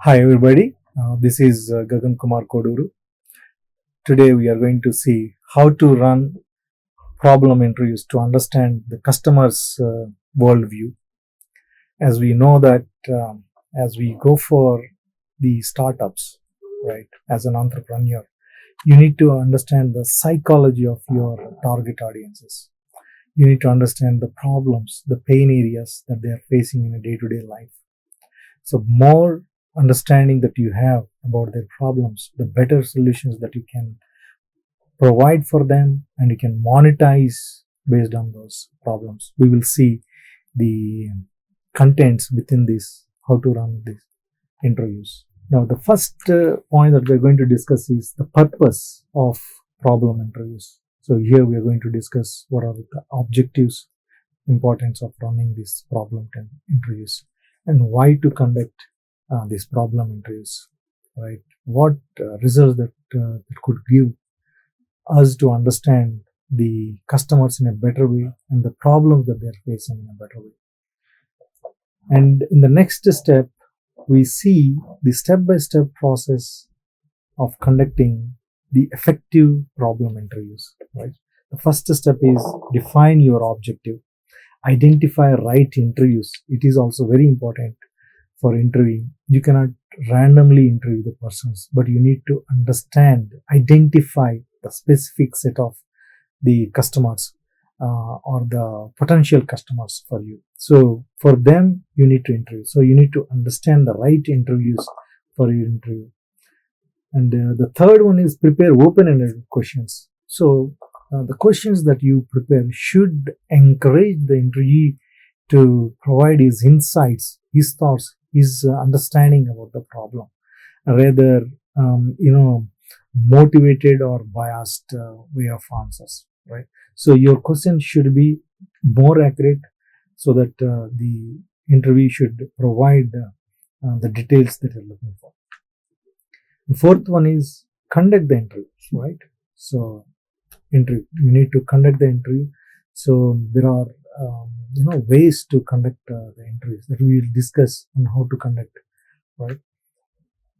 Hi everybody, this is Gagan Kumar Koduru. Today we are going to see how to run problem interviews to understand the customer's worldview. As we know that as we go for the startups, right, as an entrepreneur, you need to understand the psychology of your target audiences. You need to understand the problems, the pain areas that they are facing in a day-to-day life. So more understanding that you have about their problems, the better solutions that you can provide for them and you can monetize based on those problems. We will see the contents within this, how to run these interviews. Now, the first point that we're going to discuss is the purpose of problem interviews. So here we are going to discuss what are the objectives, importance of running these problem interviews, and why to conduct these problem interviews, right? What results that could give us to understand the customers in a better way and the problems that they're facing in a better way. And in the next step, we see the step-by-step process of conducting the effective problem interviews, right? The first step is define your objective, identify right interviews. It is also very important for interviewing. You cannot randomly interview the persons, but you need to understand, identify the specific set of the customers or the potential customers for you. So for them, you need to interview. So you need to understand the right interviews for your interview. And the third one is prepare open-ended questions. So the questions that you prepare should encourage the interviewee to provide his insights, his thoughts, his understanding about the problem, rather motivated or biased way of answers, right? So your question should be more accurate so that the interview should provide the details that you're looking for. The fourth one is conduct the interview, right? So you need to conduct the interview. So there are ways to conduct the interviews that we will discuss on how to conduct, right?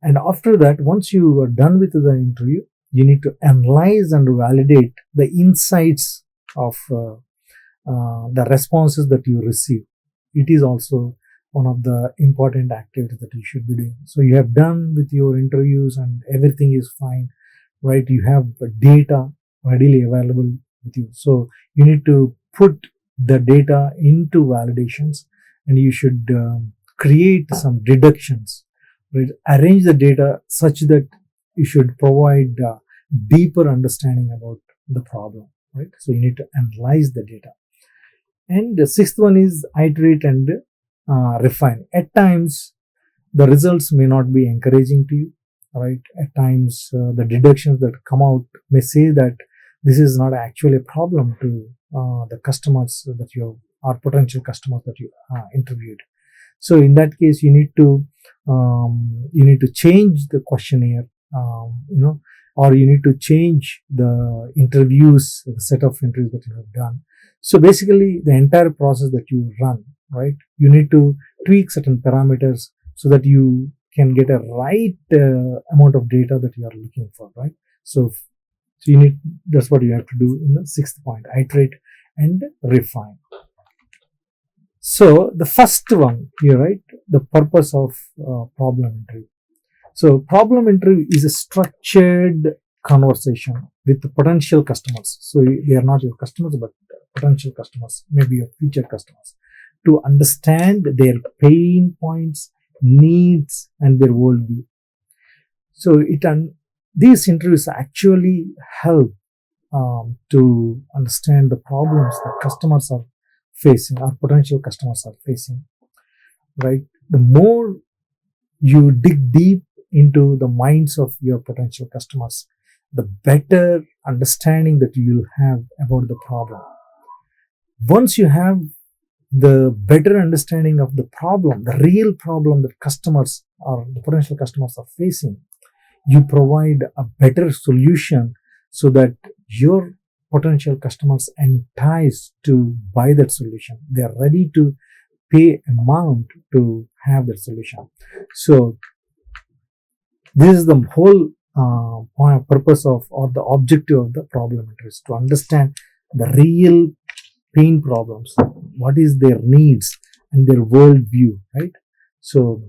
And after that, once you are done with the interview, you need to analyze and validate the insights of the responses that you receive. It is also one of the important activities that you should be doing. So you have done with your interviews and everything is fine, right? You have data readily available with you. So you need to put the data into validations and you should create some deductions, right? Arrange the data such that you should provide deeper understanding about the problem, right? So you need to analyze the data. And the sixth one is iterate and refine. At times, the results may not be encouraging to you, right? At times, the deductions that come out may say that this is not actually a problem to the customers that you or potential customers that you interviewed. So in that case, you need to change the questionnaire, or you need to change the interviews, the set of interviews that you have done. So basically, the entire process that you run, right? You need to tweak certain parameters so that you can get a right amount of data that you are looking for, right? So that's what you have to do in the sixth point, iterate and refine. So the first one here, right? The purpose of problem interview. So problem interview is a structured conversation with the potential customers. So they are not your customers, but potential customers, maybe your future customers, to understand their pain points, needs, and their worldview. So these interviews actually help to understand the problems that customers are facing, or potential customers are facing, right? The more you dig deep into the minds of your potential customers, the better understanding that you will have about the problem. Once you have the better understanding of the problem, the real problem that customers or the potential customers are facing, you provide a better solution so that your potential customers entice to buy that solution. They are ready to pay amount to have that solution. So This is the whole purpose of, or the objective of the problem interviews, to understand the real pain problems, what is their needs and their world view, right? So,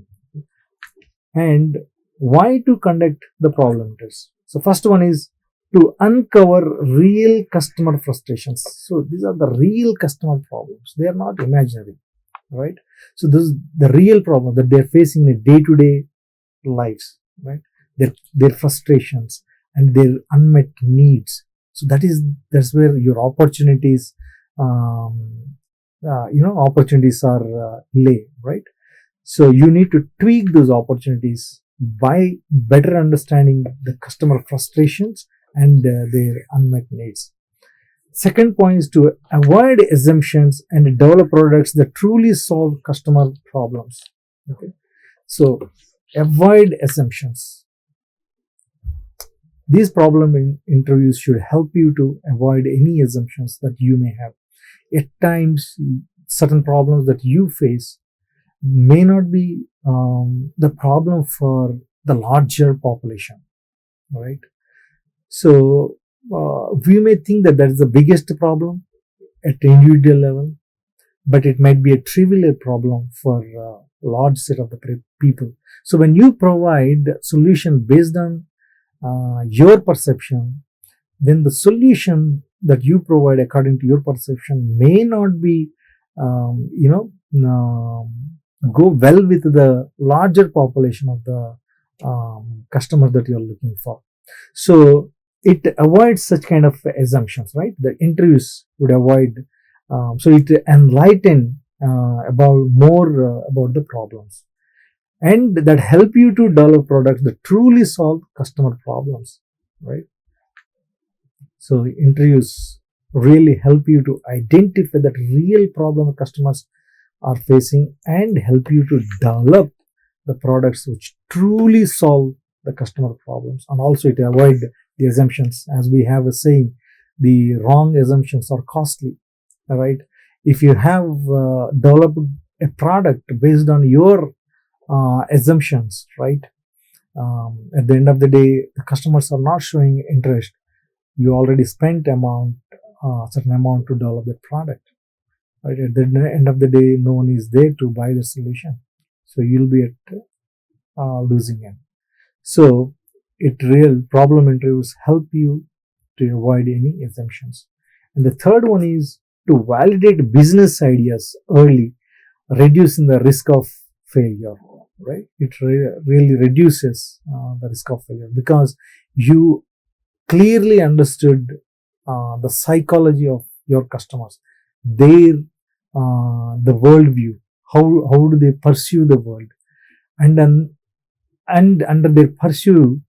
and why to conduct the problem interviews? So first one is to uncover real customer frustrations. So these are the real customer problems. They are not imaginary, right? So this is the real problem that they are facing in day-to-day lives, right? Their frustrations and their unmet needs. So that's where your opportunities, opportunities are lay, right? So you need to tweak those opportunities by better understanding the customer frustrations and their unmet needs. Second point is to avoid assumptions and develop products that truly solve customer problems. Okay, so avoid assumptions. These problem interviews should help you to avoid any assumptions that you may have. At times, certain problems that you face may not be the problem for the larger population, right? So we may think that is the biggest problem at individual level, but it might be a trivial problem for a large set of the people. So when you provide solution based on your perception, then the solution that you provide according to your perception may not be, go well with the larger population of the customer that you're looking for. So it avoids such kind of assumptions, right? The interviews would avoid. So it enlighten about more about the problems, and that help you to develop products that truly solve customer problems, right? So interviews really help you to identify that real problem customers are facing and help you to develop the products which truly solve the customer problems. And also it avoid the assumptions. As we have a saying, the wrong assumptions are costly, right? If you have developed a product based on your assumptions, right? At the end of the day, the customers are not showing interest. You already spent certain amount to develop that product, right? At the end of the day, no one is there to buy the solution, so you'll be at losing end. So real problem interviews help you to avoid any assumptions. And the third one is to validate business ideas early, reducing the risk of failure, right? It really reduces the risk of failure because you clearly understood the psychology of your customers, their the worldview, how do they pursue the world, and then and under their pursuit,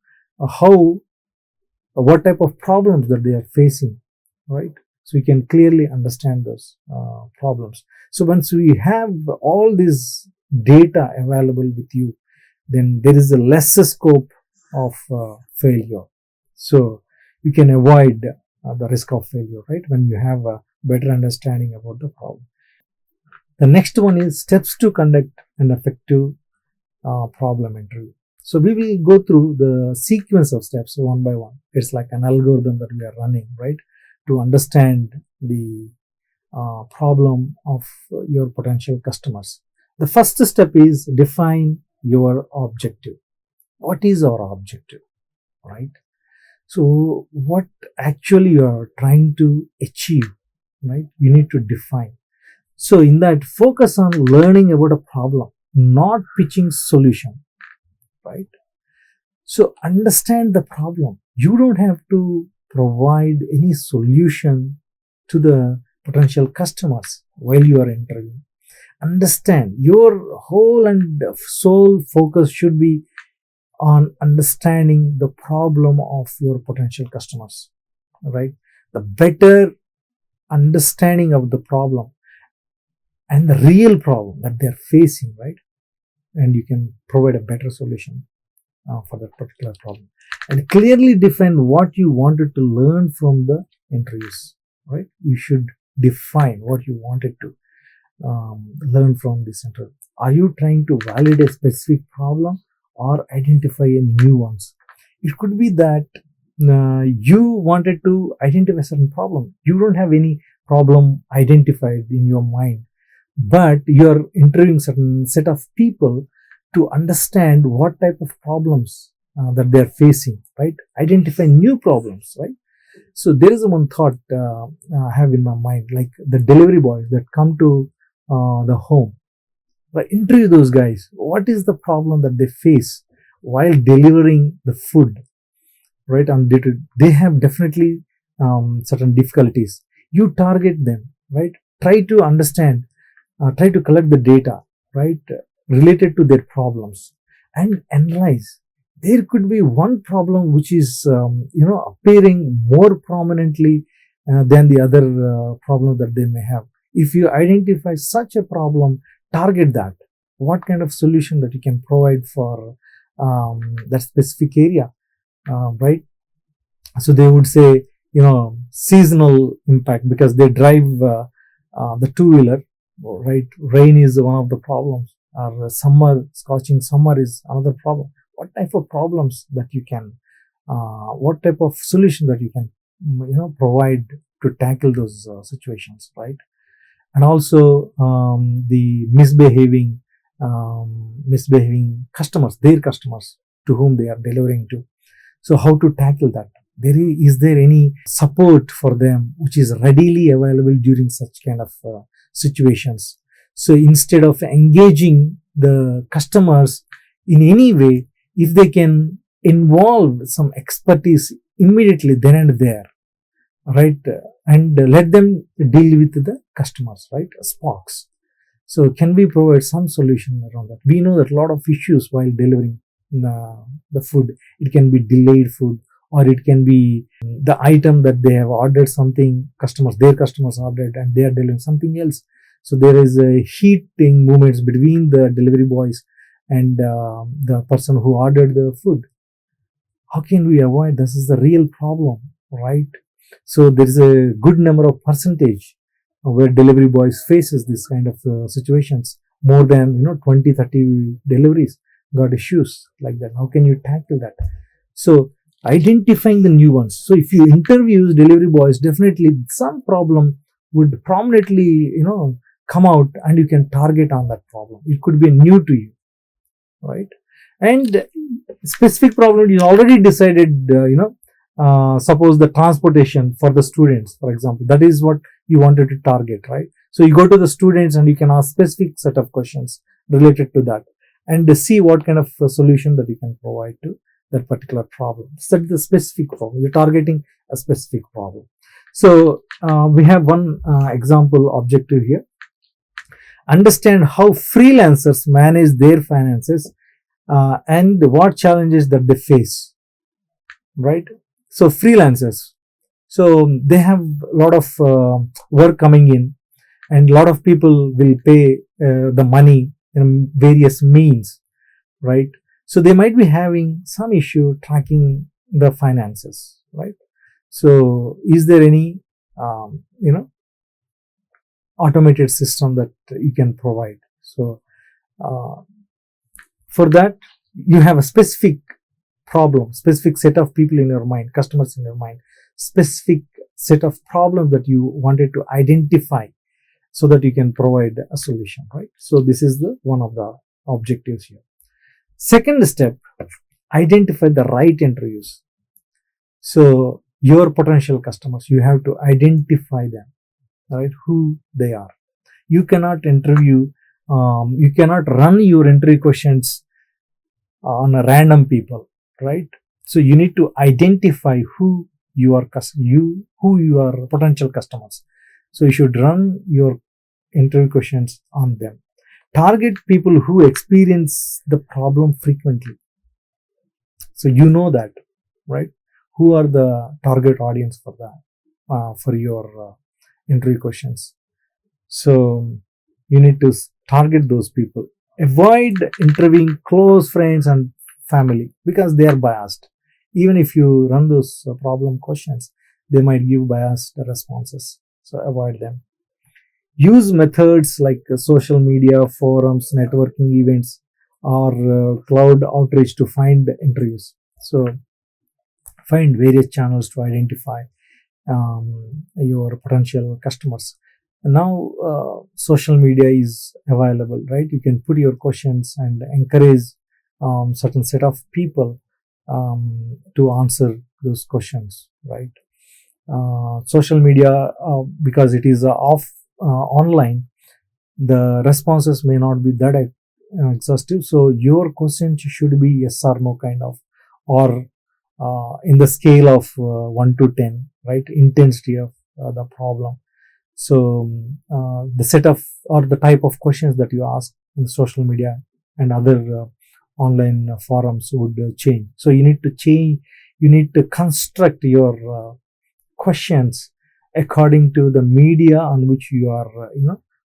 what type of problems that they are facing, right? So you can clearly understand those problems. So once we have all this data available with you, then there is a lesser scope of failure. So you can avoid the risk of failure, right? When you have a better understanding about the problem. The next one is steps to conduct an effective problem interview. So we will go through the sequence of steps one by one. It's like an algorithm that we are running, right? To understand the problem of your potential customers. The first step is define your objective. What is our objective, right? So what actually you are trying to achieve, right? You need to define. So in that, focus on learning about a problem, not pitching solution, right? So understand the problem. You don't have to provide any solution to the potential customers while you are interviewing. Understand, your whole and sole focus should be on understanding the problem of your potential customers, right? The better understanding of the problem and the real problem that they're facing, right? And you can provide a better solution for that particular problem. And clearly define what you wanted to learn from the interviews, right? You should define what you wanted to learn from this interview. Are you trying to validate a specific problem, or identify new ones. It could be that you wanted to identify a certain problem. You don't have any problem identified in your mind, but you're interviewing certain set of people to understand what type of problems that they're facing, right? Identify new problems, right? So there is one thought I have in my mind, like the delivery boys that come to the home. But interview those guys. What is the problem that they face while delivering the food, right? On day to they have definitely certain difficulties. You target them, right? Try to understand, try to collect the data, right, related to their problems, and analyze. There could be one problem which is appearing more prominently than the other problem that they may have. If you identify such a problem, target that. What kind of solution that you can provide for that specific area, right? So they would say, seasonal impact, because they drive the two-wheeler, right? Rain is one of the problems, or summer, scorching summer is another problem. What type of problems that you can, what type of solution that you can, provide to tackle those situations, right? And also the misbehaving customers, their customers to whom they are delivering to. So how to tackle that? Is there any support for them which is readily available during such kind of situations? So instead of engaging the customers in any way, if they can involve some expertise immediately then and there, right, and let them deal with the customers, right, sparks. So can we provide some solution around that? We know that a lot of issues while delivering the food. It can be delayed food, or it can be the item that they have ordered something, their customers ordered, and they are delivering something else. So there is a heating movements between the delivery boys and the person who ordered the food. How can we avoid? This is the real problem, right? So there is a good number of percentage where delivery boys faces this kind of situations. More than 20-30 deliveries got issues like that. How can you tackle that? So identifying the new ones. So if you interview delivery boys, definitely some problem would prominently come out, and you can target on that problem. It could be new to you, right? And specific problem you already decided, suppose the transportation for the students, for example, that is what you wanted to target, right? So you go to the students and you can ask specific set of questions related to that, and see what kind of solution that you can provide to that particular problem. Set the specific problem. You're targeting a specific problem. So we have one example objective here. Understand how freelancers manage their finances and what challenges that they face, right? So freelancers, so they have a lot of work coming in, and a lot of people will pay the money in various means, right? So they might be having some issue tracking the finances, right? So is there any automated system that you can provide? So for that, you have a specific problem, specific set of people in your mind, customers in your mind, specific set of problems that you wanted to identify, so that you can provide a solution, right? So this is the one of the objectives here. Second step, identify the right interviews. So your potential customers, you have to identify them, right? Who they are. You cannot interview, you cannot run your interview questions on a random people, right? So you need to identify who your potential customers. So you should run your interview questions on them. Target people who experience the problem frequently. So you know that, right? Who are the target audience for that, for your interview questions. So you need to target those people. Avoid interviewing close friends and family, because they are biased. Even if you run those problem questions, they might give biased responses. So avoid them. Use methods like social media, forums, networking events, or cloud outreach to find interviews. So find various channels to identify your potential customers. Now social media is available, right? You can put your questions and encourage certain set of people to answer those questions, right? Social media, because it is online, the responses may not be that exhaustive, so your questions should be yes or no kind of, or in the scale of 1 to 10, right? Intensity of the problem. So the set of or the type of questions that you ask in social media and other online forums would change. So you need to change, you need to construct your questions according to the media on which you are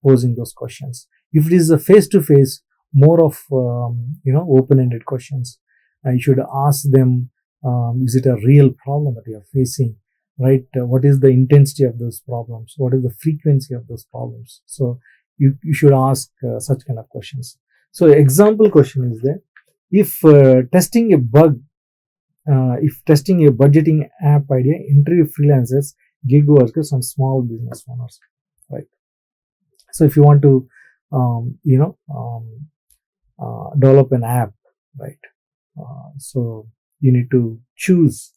posing those questions. If it is a face to face, more of open-ended questions, you should ask them, is it a real problem that you are facing, right? What is the intensity of those problems, what is the frequency of those problems? So you should ask such kind of questions. So example question is there: if testing a bug, if testing a budgeting app idea, interview freelancers, gig workers, and small business owners, right? So if you want to develop an app, right? So you need to choose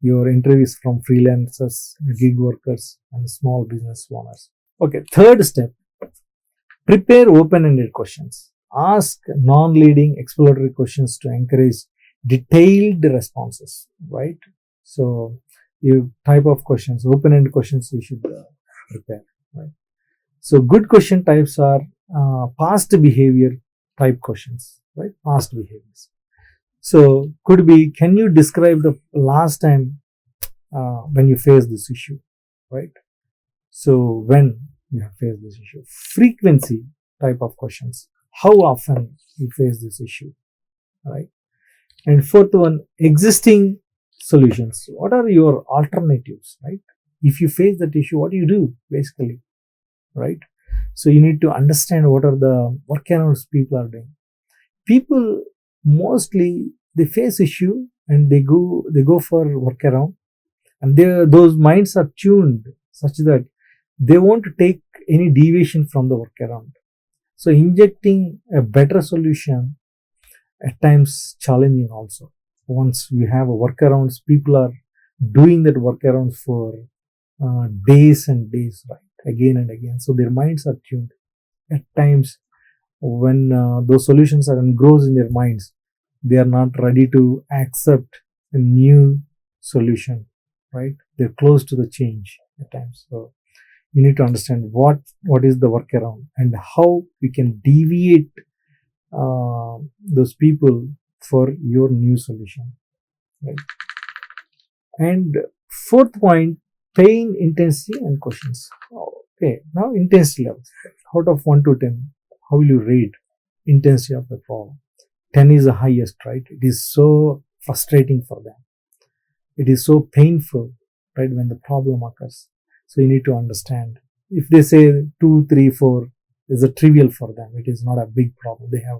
your interviews from freelancers, gig workers, and small business owners. Okay, third step: prepare open-ended questions. Ask non-leading exploratory questions to encourage detailed responses, right? So you type of questions, open-ended questions you should prepare, right? So good question types are past behavior type questions, right? Past behaviors. So could be, can you describe the last time when you faced this issue, right? So when you have faced this issue. Frequency type of questions: how often you face this issue, right? And fourth one, existing solutions. What are your alternatives, right? If you face that issue, what do you do basically, right? So you need to understand what are the workarounds people are doing. People mostly, they face issue and they go for workaround, and those minds are tuned such that they won't take any deviation from the workaround. So injecting a better solution at times challenging also. Once we have a workarounds, people are doing that workarounds for days and days, right? Again and again. So their minds are tuned. At times, when those solutions are engrossed in their minds, they are not ready to accept a new solution, right? They're close to the change at times. So you need to understand what is the workaround and how you can deviate those people for your new solution, right? And fourth point, pain intensity and questions. Okay, now intensity levels. Out of 1 to 10, how will you rate intensity of the problem? 10 is the highest, right? It is so frustrating for them. It is so painful, right, when the problem occurs. So you need to understand. If they say 2, 3, 4 is a trivial for them, it is not a big problem. They have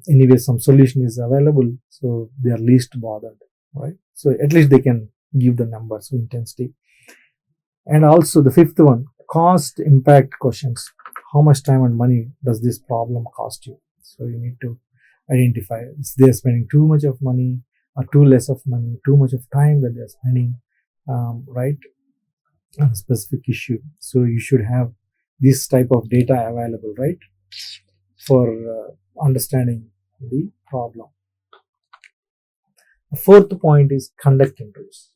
anyway some solution is available, so they are least bothered, right? So at least they can give the numbers, so intensity. And also the fifth one, cost impact questions. How much time and money does this problem cost you? So you need to identify if they are spending too much of money or too less of money, too much of time that they are spending, right, on a specific issue. So you should have this type of data available, right, for understanding the problem. The fourth point is conduct interviews.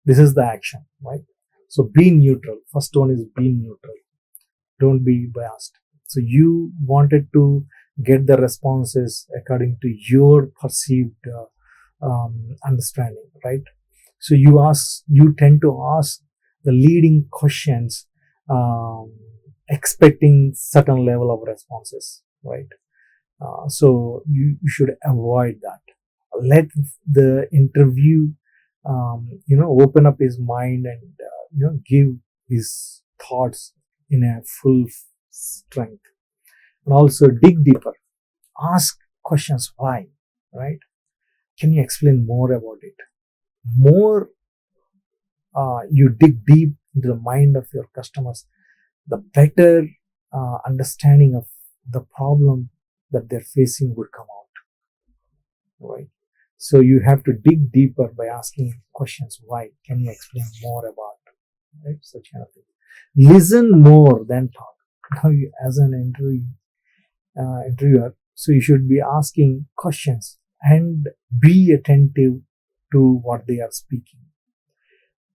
This is the action, right? So be neutral. First one is be neutral. Don't be biased. So you wanted to get the responses according to your perceived understanding, right? So you tend to ask the leading questions, expecting certain level of responses, right? So you should avoid that. Let the interview, open up his mind and give his thoughts in a full strength. And also dig deeper. Ask questions why, right? Can you explain more about it? More you dig deep into the mind of your customers, the better understanding of the problem that they're facing would come out, right? So you have to dig deeper by asking questions. Why? Can you explain more about, right? Such kind of thing. Listen more than talk. Now, you, as an interviewer, so you should be asking questions and be attentive to what they are speaking.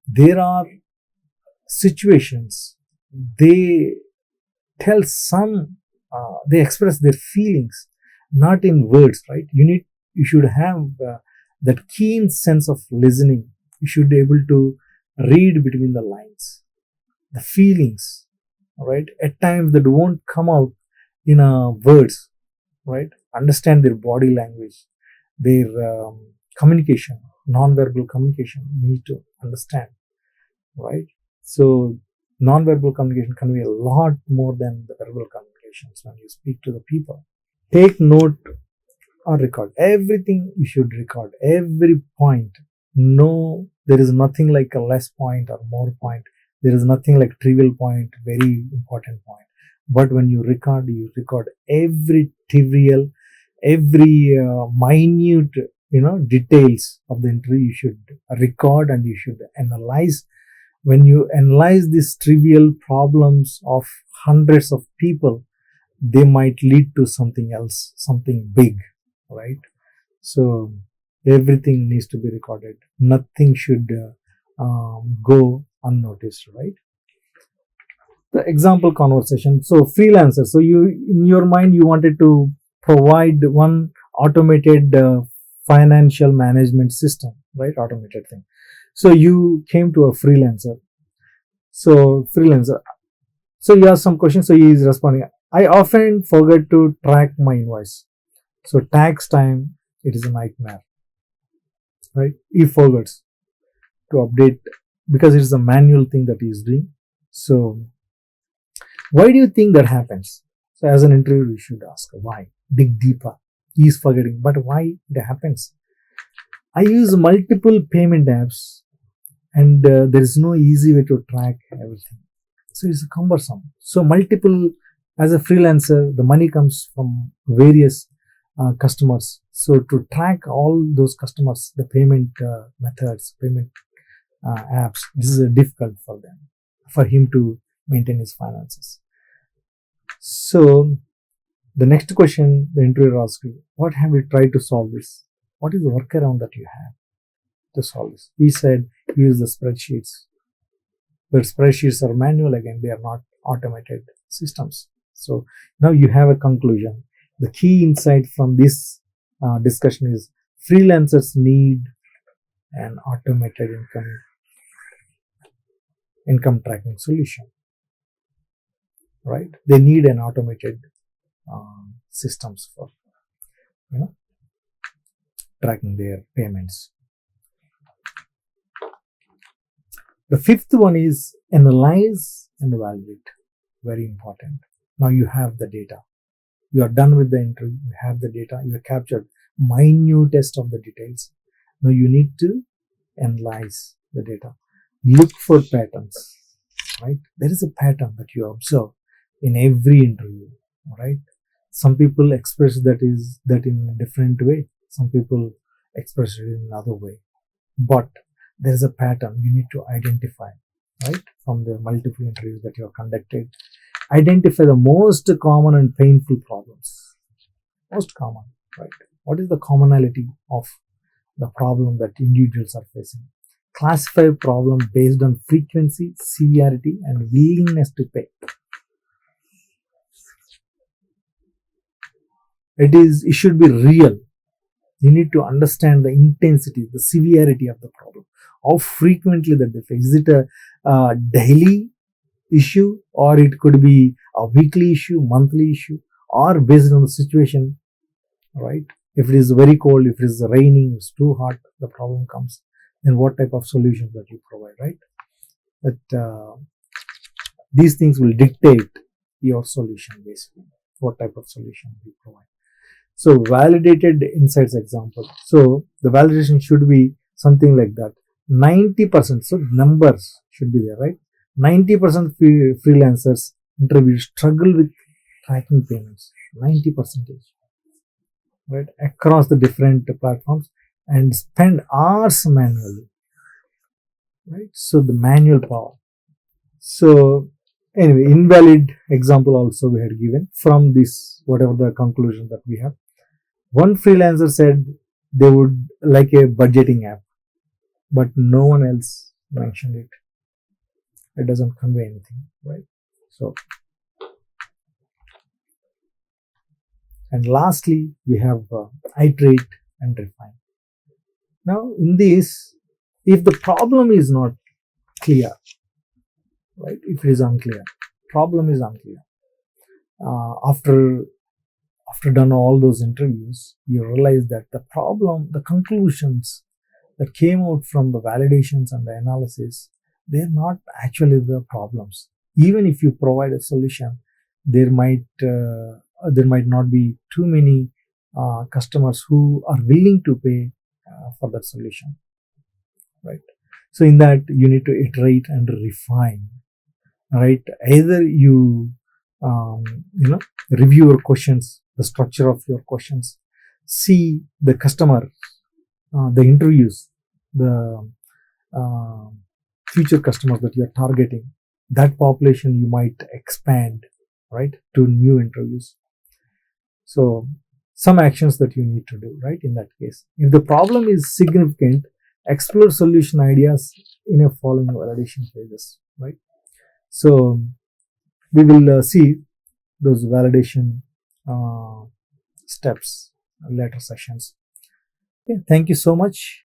There are situations they tell some, they express their feelings, not in words, right? You should have that keen sense of listening. You should be able to read between the lines, the feelings, right? At times that won't come out in words, right? Understand their body language, their communication, non-verbal communication. You need to understand, right? So non-verbal communication convey a lot more than the verbal communications when you speak to the people. Take note or record everything. You should record every point. No, there is nothing like a less point or more point. There is nothing like trivial point, very important point. But when you record every trivial, every minute, details of the interview. You should record and you should analyze. When you analyze these trivial problems of hundreds of people, they might lead to something else, something big, right? So everything needs to be recorded. Nothing should go unnoticed, right? The example conversation. So freelancer. So you, in your mind, you wanted to provide one automated financial management system, right? Automated thing. So you came to a freelancer. So freelancer. So you ask some questions. So he is responding. I often forget to track my invoice. So tax time, it is a nightmare, right? He forgets to update because it is a manual thing that he is doing. So why do you think that happens? So as an interviewer, you should ask why. Dig deeper. He is forgetting, but why it happens? I use multiple payment apps and there is no easy way to track everything. So it's cumbersome. So multiple, as a freelancer, the money comes from various customers. So to track all those customers, the payment methods, payment apps, this is difficult for them, for him to maintain his finances. So the next question the interviewer asks you, what have you tried to solve this? What is the workaround that you have to solve this? He said, use the spreadsheets. But spreadsheets are manual again, they are not automated systems. So now you have a conclusion. The key insight from this discussion is freelancers need an automated income tracking solution, right? They need an automated systems for tracking their payments. The fifth one is analyze and evaluate. Very important. Now you have the data. You are done with the interview. You have the data. You have captured minutest of the details. Now you need to analyze the data. Look for patterns, right? There is a pattern that you observe in every interview, right? Some people express that in a different way. Some people express it in another way. But there is a pattern you need to identify, right? From the multiple interviews that you have conducted. Identify the most common and painful problems. Most common, right? What is the commonality of the problem that individuals are facing? Classify problem based on frequency, severity, and willingness to pay. It should be real. You need to understand the intensity, the severity of the problem. How frequently that they face. Is it a daily issue, or it could be a weekly issue, monthly issue, or based on the situation, right? If it is very cold, if it is raining, it's too hot, the problem comes. Then what type of solutions that you provide, right? That these things will dictate your solution basically. What type of solution you provide. So validated insights example. So the validation should be something like that. 90%, so numbers should be there, right? 90% freelancers interviewed struggle with tracking payments. 90%, right, across the different platforms, and spend hours manually, right? So the manual power. So anyway, invalid example also we had given from this, whatever the conclusion that we have. One freelancer said they would like a budgeting app, but no one else mentioned it. It doesn't convey anything, right? So, and lastly, we have iterate and refine. Now, in this, if the problem is not clear, right? If it is unclear, problem is unclear. After done all those interviews, you realize that the problem, the conclusions that came out from the validations and the analysis, they're not actually the problems. Even if you provide a solution, there might not be too many customers who are willing to pay for that solution, right? So in that, you need to iterate and refine, right? Either you review your questions, the structure of your questions, see the customer, the interviews, the future customers that you're targeting, that population you might expand, right, to new interviews. So some actions that you need to do, right, in that case. If the problem is significant, explore solution ideas in a following validation phases, right? So we will see those validation steps later sessions. Okay, thank you so much.